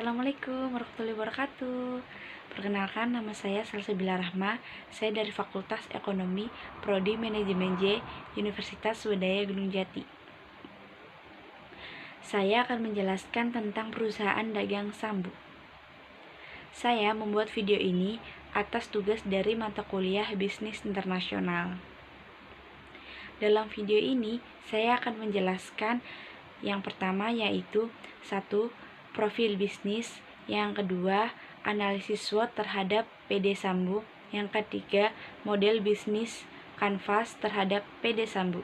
Assalamualaikum warahmatullahi wabarakatuh. Perkenalkan, nama saya Salsabila Rahma. Saya dari Fakultas Ekonomi, Prodi Manajemen J, Universitas Swadaya Gunung Jati. Saya akan menjelaskan tentang perusahaan dagang Sambu. Saya membuat video ini atas tugas dari mata kuliah Bisnis Internasional. Dalam video ini, saya akan menjelaskan yang pertama yaitu 1. Profil bisnis, yang kedua analisis SWOT terhadap PD Sambu, yang ketiga model bisnis kanvas terhadap PD Sambu.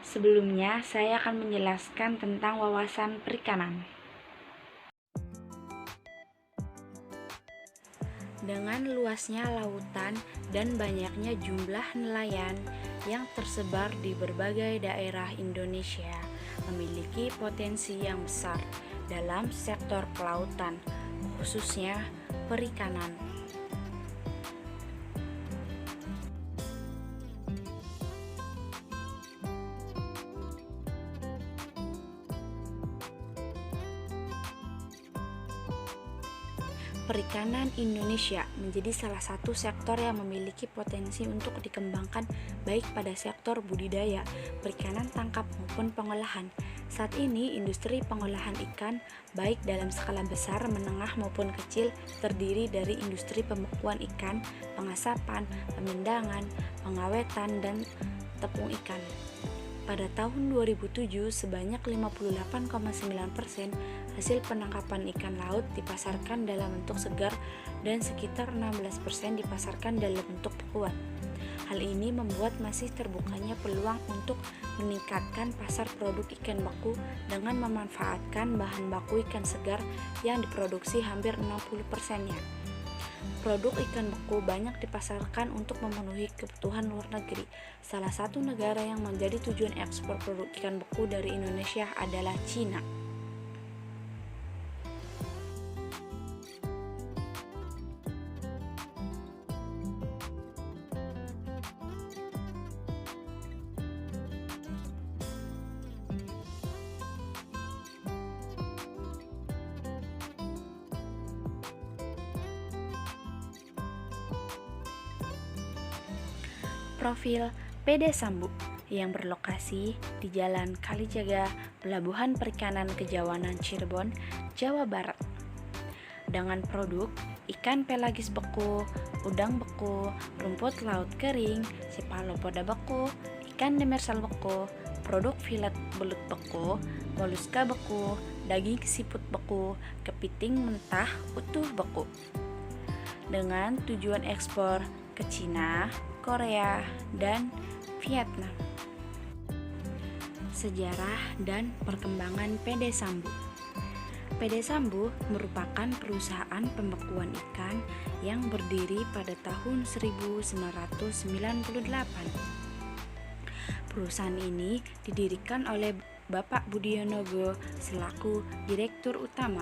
Sebelumnya, saya akan menjelaskan tentang wawasan perikanan. Dengan luasnya lautan dan banyaknya jumlah nelayan yang tersebar di berbagai daerah Indonesia, memiliki potensi yang besar dalam sektor kelautan, khususnya perikanan. Perikanan Indonesia menjadi salah satu sektor yang memiliki potensi untuk dikembangkan baik pada sektor budidaya, perikanan tangkap maupun pengolahan. Saat ini industri pengolahan ikan baik dalam skala besar, menengah maupun kecil terdiri dari industri pembekuan ikan, pengasapan, pemindangan, pengawetan, dan tepung ikan. Pada tahun 2007, sebanyak 58,9% hasil penangkapan ikan laut dipasarkan dalam bentuk segar dan sekitar 16% dipasarkan dalam bentuk bekuan. Hal ini membuat masih terbukanya peluang untuk meningkatkan pasar produk ikan beku dengan memanfaatkan bahan baku ikan segar yang diproduksi hampir 60%-nya. Produk ikan beku banyak dipasarkan untuk memenuhi kebutuhan luar negeri. Salah satu negara yang menjadi tujuan ekspor produk ikan beku dari Indonesia adalah Cina. Profil PD Sambu yang berlokasi di Jalan Kalijaga, Pelabuhan Perikanan Kejawanan, Cirebon, Jawa Barat. Dengan produk ikan pelagis beku, udang beku, rumput laut kering, cephalopoda beku, ikan demersal beku, produk filet belut beku, moluska beku, daging siput beku, kepiting mentah utuh beku. Dengan tujuan ekspor ke Cina, Korea, dan Vietnam. Sejarah dan perkembangan PD Sambu. PD Sambu merupakan perusahaan pembekuan ikan yang berdiri pada tahun 1998. Perusahaan ini didirikan oleh Bapak Budionogo selaku Direktur Utama.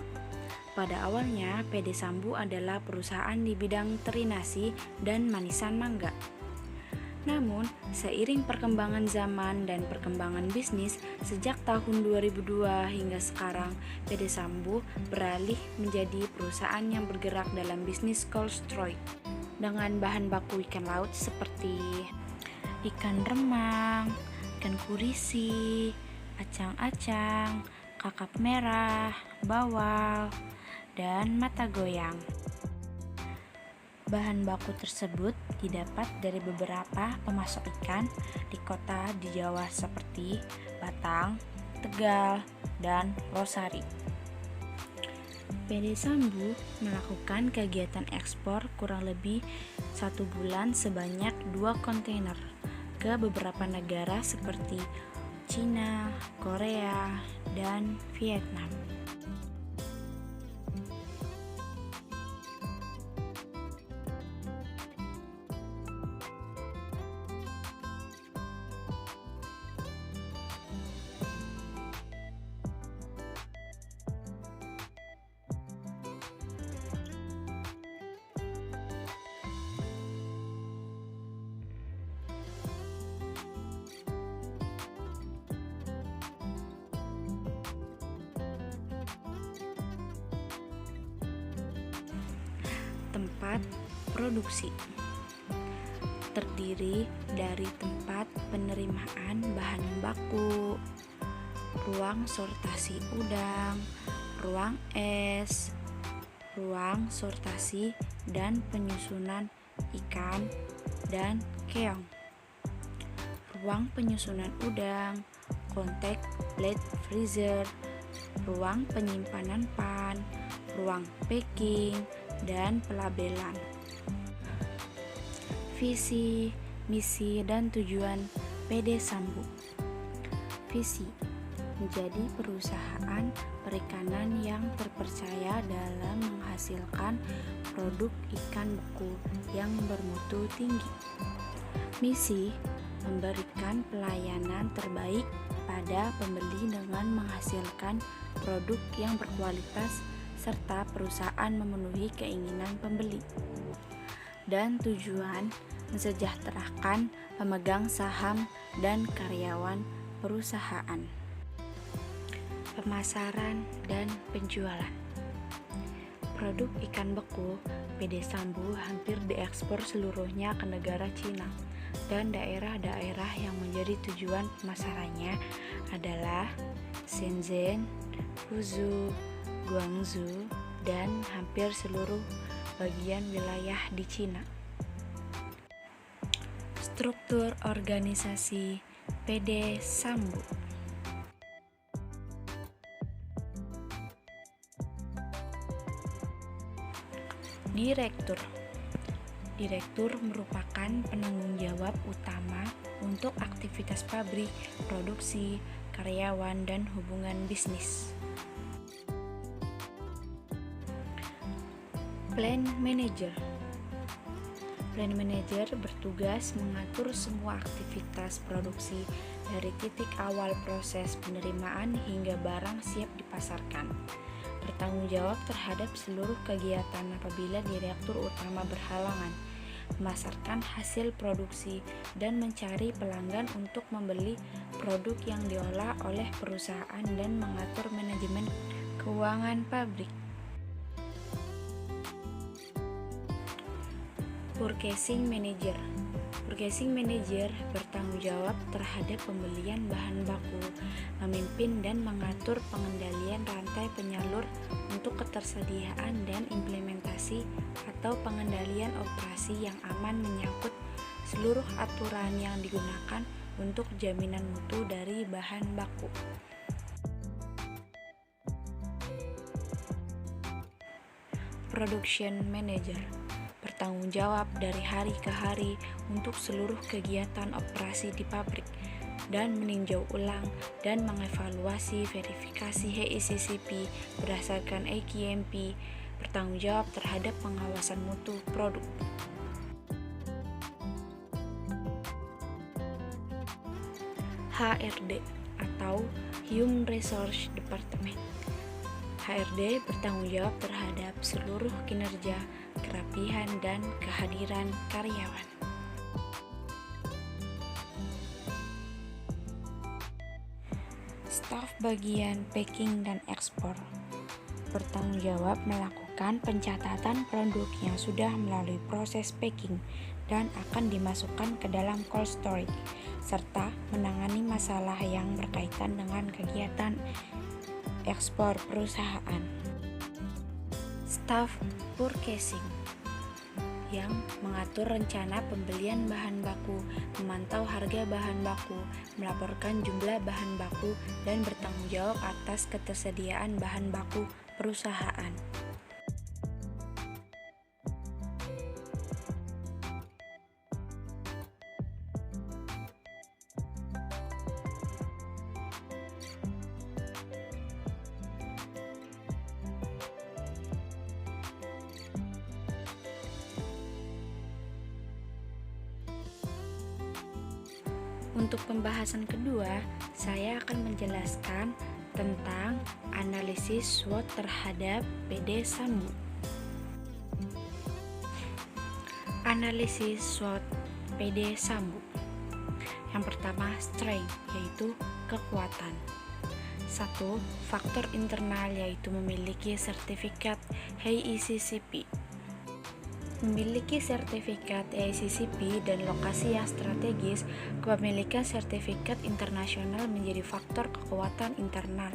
Pada awalnya, PD Sambu adalah perusahaan di bidang teri nasi dan manisan mangga. Namun, seiring perkembangan zaman dan perkembangan bisnis, sejak tahun 2002 hingga sekarang, PD Sambu beralih menjadi perusahaan yang bergerak dalam bisnis cold storage dengan bahan baku ikan laut seperti ikan remang, ikan kurisi, acang-acang, kakap merah, bawal, dan mata goyang. Bahan baku tersebut didapat dari beberapa pemasok ikan di kota di Jawa seperti Batang, Tegal, dan Losari. PD Sambu melakukan kegiatan ekspor kurang lebih 1 bulan sebanyak 2 kontainer ke beberapa negara seperti Cina, Korea, dan Vietnam. tempat produksi. Terdiri dari tempat penerimaan bahan baku, ruang sortasi udang, ruang es, ruang sortasi dan penyusunan ikan dan keong, ruang penyusunan udang, contact plate freezer, ruang penyimpanan pan, ruang packing, dan pelabelan. Visi, misi, dan tujuan PD Sambu. Visi: menjadi perusahaan perikanan yang terpercaya dalam menghasilkan produk ikan beku yang bermutu tinggi. Misi: memberikan pelayanan terbaik pada pembeli dengan menghasilkan produk yang berkualitas serta perusahaan memenuhi keinginan pembeli. Dan tujuan: mensejahterakan pemegang saham dan karyawan perusahaan. Pemasaran dan penjualan. Produk ikan beku PD Sambu hampir diekspor seluruhnya ke negara Cina, dan daerah-daerah yang menjadi tujuan pemasarannya adalah Shenzhen, Fuzhou, Guangzhou, dan hampir seluruh bagian wilayah di Cina. Struktur organisasi PD Sambu. Direktur. Direktur merupakan penanggung jawab utama untuk aktivitas pabrik, produksi, karyawan, dan hubungan bisnis. Plan Manager. Plan Manager bertugas mengatur semua aktivitas produksi dari titik awal proses penerimaan hingga barang siap dipasarkan. Bertanggung jawab terhadap seluruh kegiatan apabila direktur utama berhalangan, memasarkan hasil produksi, dan mencari pelanggan untuk membeli produk yang diolah oleh perusahaan dan mengatur manajemen keuangan pabrik. Purchasing Manager. Purchasing Manager bertanggung jawab terhadap pembelian bahan baku, memimpin dan mengatur pengendalian rantai penyalur untuk ketersediaan dan implementasi atau pengendalian operasi yang aman menyangkut seluruh aturan yang digunakan untuk jaminan mutu dari bahan baku. Production Manager bertanggung jawab dari hari ke hari untuk seluruh kegiatan operasi di pabrik dan meninjau ulang dan mengevaluasi verifikasi HACCP berdasarkan AQMP, bertanggung jawab terhadap pengawasan mutu produk. HRD atau Human Resource Department. HRD bertanggung jawab terhadap seluruh kinerja, kerapihan, dan kehadiran karyawan. Staf bagian packing dan ekspor bertanggung jawab melakukan pencatatan produk yang sudah melalui proses packing dan akan dimasukkan ke dalam cold storage, serta menangani masalah yang berkaitan dengan kegiatan ekspor perusahaan. Staf Purchasing yang mengatur rencana pembelian bahan baku, memantau harga bahan baku, melaporkan jumlah bahan baku, dan bertanggung jawab atas ketersediaan bahan baku perusahaan. Untuk pembahasan kedua, saya akan menjelaskan tentang analisis SWOT terhadap PD Sambu. Analisis SWOT PD Sambu. Yang pertama, strength, yaitu kekuatan. 1. Faktor internal, yaitu memiliki sertifikat HACCP. Memiliki sertifikat AICCP dan lokasi yang strategis, kepemilikan sertifikat internasional menjadi faktor kekuatan internal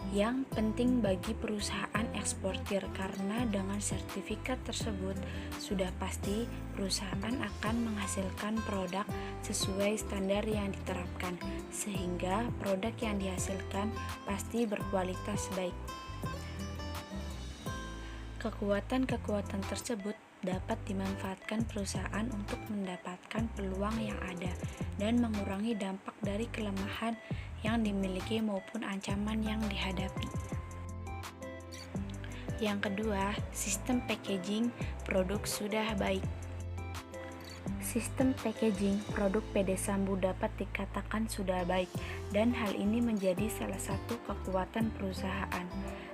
yang penting bagi perusahaan eksportir, karena dengan sertifikat tersebut sudah pasti perusahaan akan menghasilkan produk sesuai standar yang diterapkan, sehingga produk yang dihasilkan pasti berkualitas baik. Kekuatan-kekuatan tersebut dapat dimanfaatkan perusahaan untuk mendapatkan peluang yang ada dan mengurangi dampak dari kelemahan yang dimiliki maupun ancaman yang dihadapi. Yang kedua, sistem packaging produk sudah baik. Sistem packaging produk PD Sambu dapat dikatakan sudah baik, dan hal ini menjadi salah satu kekuatan perusahaan.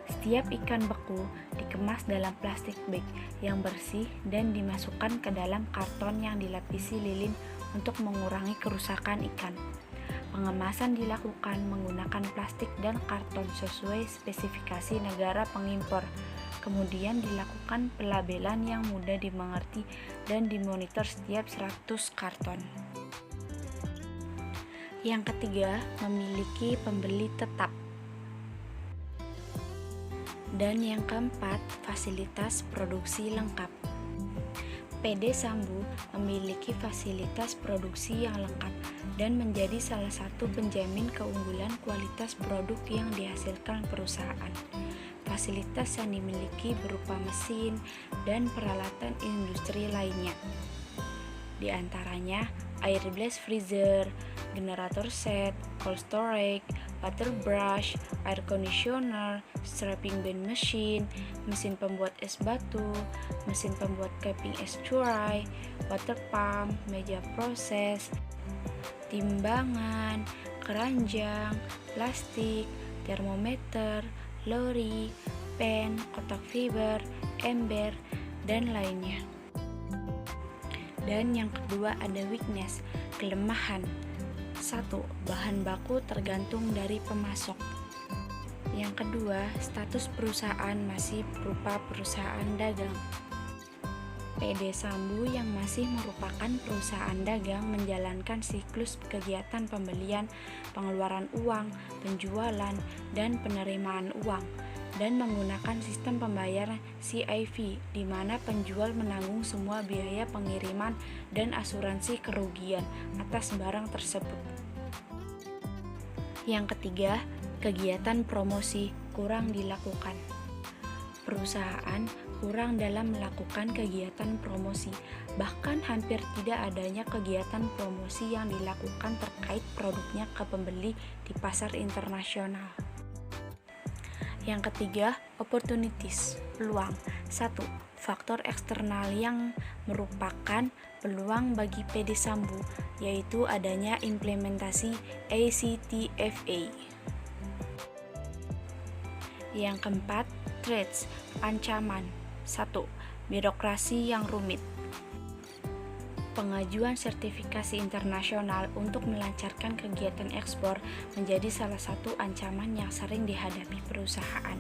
Setiap ikan beku dikemas dalam plastik bag yang bersih dan dimasukkan ke dalam karton yang dilapisi lilin untuk mengurangi kerusakan ikan. Pengemasan dilakukan menggunakan plastik dan karton sesuai spesifikasi negara pengimpor. Kemudian dilakukan pelabelan yang mudah dimengerti dan dimonitor setiap 100 karton. Yang ketiga, memiliki pembeli tetap. Dan yang keempat, fasilitas produksi lengkap. PD Sambu memiliki fasilitas produksi yang lengkap dan menjadi salah satu penjamin keunggulan kualitas produk yang dihasilkan perusahaan. Fasilitas yang dimiliki berupa mesin dan peralatan industri lainnya. Di antaranya air blast freezer, generator set, cold storage, water brush, air conditioner, strapping band machine, mesin pembuat es batu, mesin pembuat cupping es curai, water pump, meja proses, timbangan, keranjang, plastik, termometer, lori, pen, kotak fiber, ember, dan lainnya. Dan yang kedua ada weakness, kelemahan. 1. Bahan baku tergantung dari pemasok. Yang kedua, status perusahaan masih berupa perusahaan dagang. PD Sambu yang masih merupakan perusahaan dagang menjalankan siklus kegiatan pembelian, pengeluaran uang, penjualan, dan penerimaan uang, dan menggunakan sistem pembayaran CIV, di mana penjual menanggung semua biaya pengiriman dan asuransi kerugian atas barang tersebut. Yang ketiga, kegiatan promosi kurang dilakukan. Perusahaan kurang dalam melakukan kegiatan promosi, bahkan hampir tidak adanya kegiatan promosi yang dilakukan terkait produknya ke pembeli di pasar internasional. Yang ketiga, opportunities, peluang. 1. Faktor eksternal yang merupakan peluang bagi PD Sambu, yaitu adanya implementasi ACTFA. Yang keempat, threats, ancaman. 1. Birokrasi yang rumit. Pengajuan sertifikasi internasional untuk melancarkan kegiatan ekspor menjadi salah satu ancaman yang sering dihadapi perusahaan.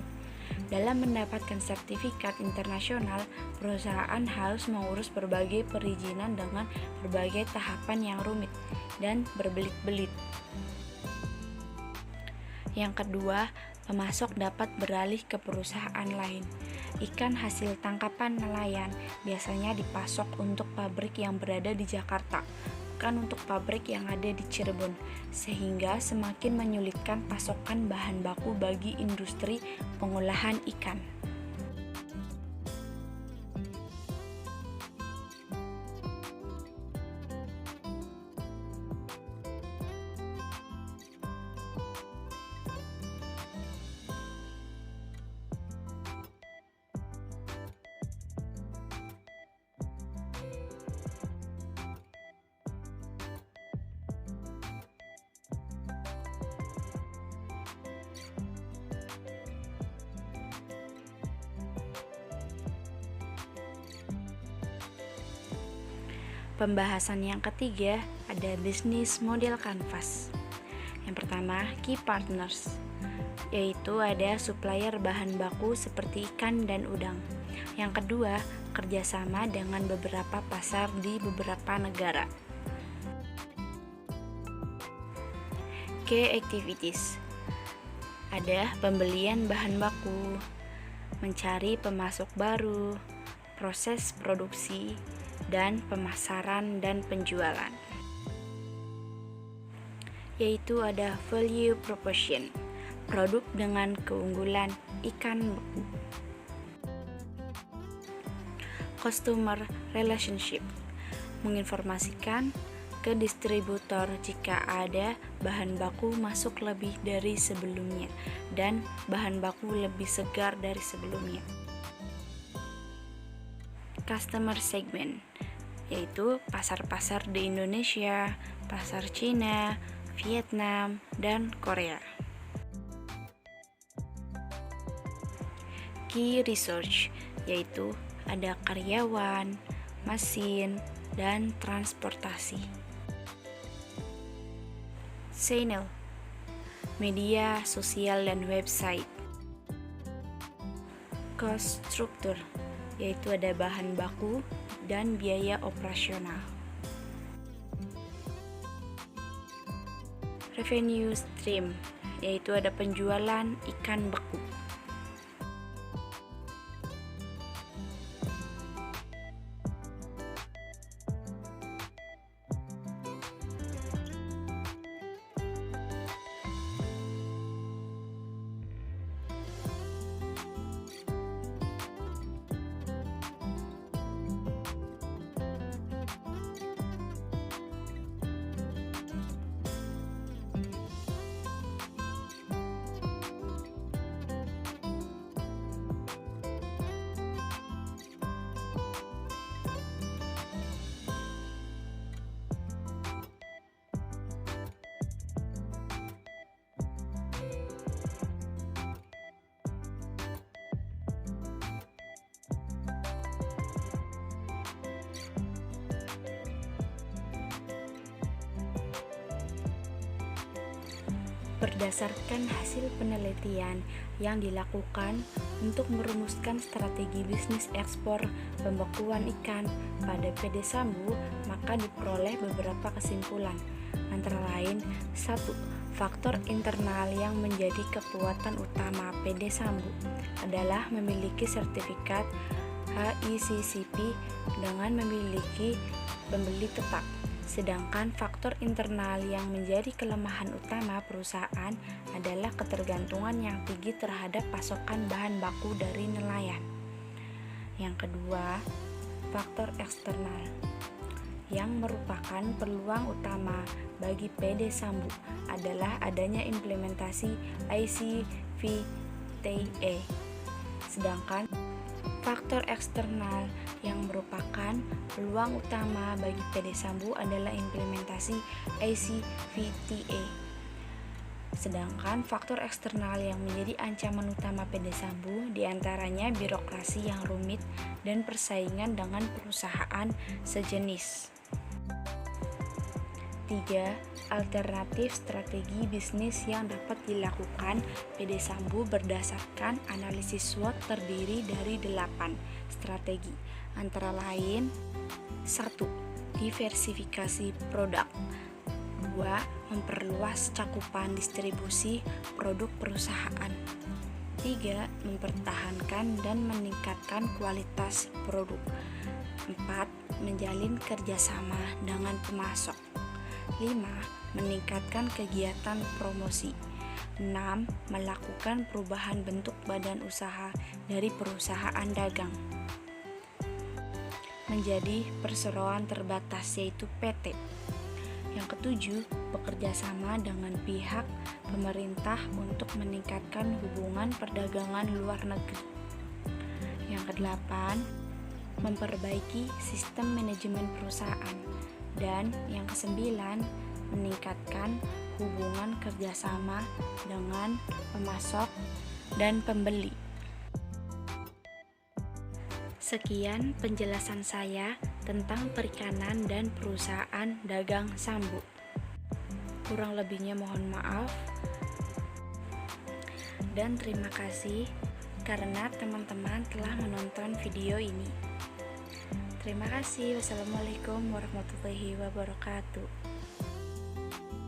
Dalam mendapatkan sertifikat internasional, perusahaan harus mengurus berbagai perizinan dengan berbagai tahapan yang rumit dan berbelit-belit. Yang kedua, pemasok dapat beralih ke perusahaan lain. Ikan hasil tangkapan nelayan biasanya dipasok untuk pabrik yang berada di Jakarta, bukan untuk pabrik yang ada di Cirebon, sehingga semakin menyulitkan pasokan bahan baku bagi industri pengolahan ikan. Pembahasan yang ketiga ada bisnis model kanvas. Yang pertama, key partners. yaitu ada supplier bahan baku seperti ikan dan udang. Yang kedua, kerjasama dengan beberapa pasar di beberapa negara. Key activities. Ada pembelian bahan baku, mencari pemasok baru, proses produksi, dan pemasaran dan penjualan. Yaitu ada value proposition, produk dengan keunggulan ikan beku. Customer relationship, menginformasikan ke distributor jika ada bahan baku masuk lebih dari sebelumnya dan bahan baku lebih segar dari sebelumnya. Customer segment, yaitu pasar-pasar di Indonesia, pasar Cina, Vietnam, dan Korea. Key research, yaitu ada karyawan, mesin, dan transportasi. Channel, media sosial dan website. Cost structure, yaitu ada bahan baku dan biaya operasional. Revenue stream, yaitu ada penjualan ikan beku. Berdasarkan hasil penelitian yang dilakukan untuk merumuskan strategi bisnis ekspor pembekuan ikan pada PD Sambu, maka diperoleh beberapa kesimpulan. Antara lain, 1. Faktor internal yang menjadi kekuatan utama PD Sambu adalah memiliki sertifikat HICCP dengan memiliki pembeli tetap. Sedangkan faktor internal yang menjadi kelemahan utama perusahaan adalah ketergantungan yang tinggi terhadap pasokan bahan baku dari nelayan. Yang kedua, faktor eksternal yang merupakan peluang utama bagi PD Sambu adalah adanya implementasi ICVTE. Sedangkan faktor eksternal yang merupakan peluang utama bagi PD Sambu adalah implementasi ICVTE. Sedangkan faktor eksternal yang menjadi ancaman utama PD Sambu diantaranya birokrasi yang rumit dan persaingan dengan perusahaan sejenis. 3. Alternatif strategi bisnis yang dapat dilakukan PD Sambu berdasarkan analisis SWOT terdiri dari 8 strategi, antara lain 1. Diversifikasi produk. 2. Memperluas cakupan distribusi produk perusahaan. 3. Mempertahankan dan meningkatkan kualitas produk. 4. Menjalin kerjasama dengan pemasok. 5. Meningkatkan kegiatan promosi. 6. Melakukan perubahan bentuk badan usaha dari perusahaan dagang menjadi perseroan terbatas yaitu PT. Yang ketujuh, bekerja sama dengan pihak pemerintah untuk meningkatkan hubungan perdagangan luar negeri. Yang kedelapan, memperbaiki sistem manajemen perusahaan. Dan yang kesembilan, meningkatkan hubungan kerjasama dengan pemasok dan pembeli. Sekian penjelasan saya tentang perikanan dan perusahaan dagang Sambu. Kurang lebihnya mohon maaf. Dan terima kasih karena teman-teman telah menonton video ini. Terima kasih. Wassalamualaikum warahmatullahi wabarakatuh.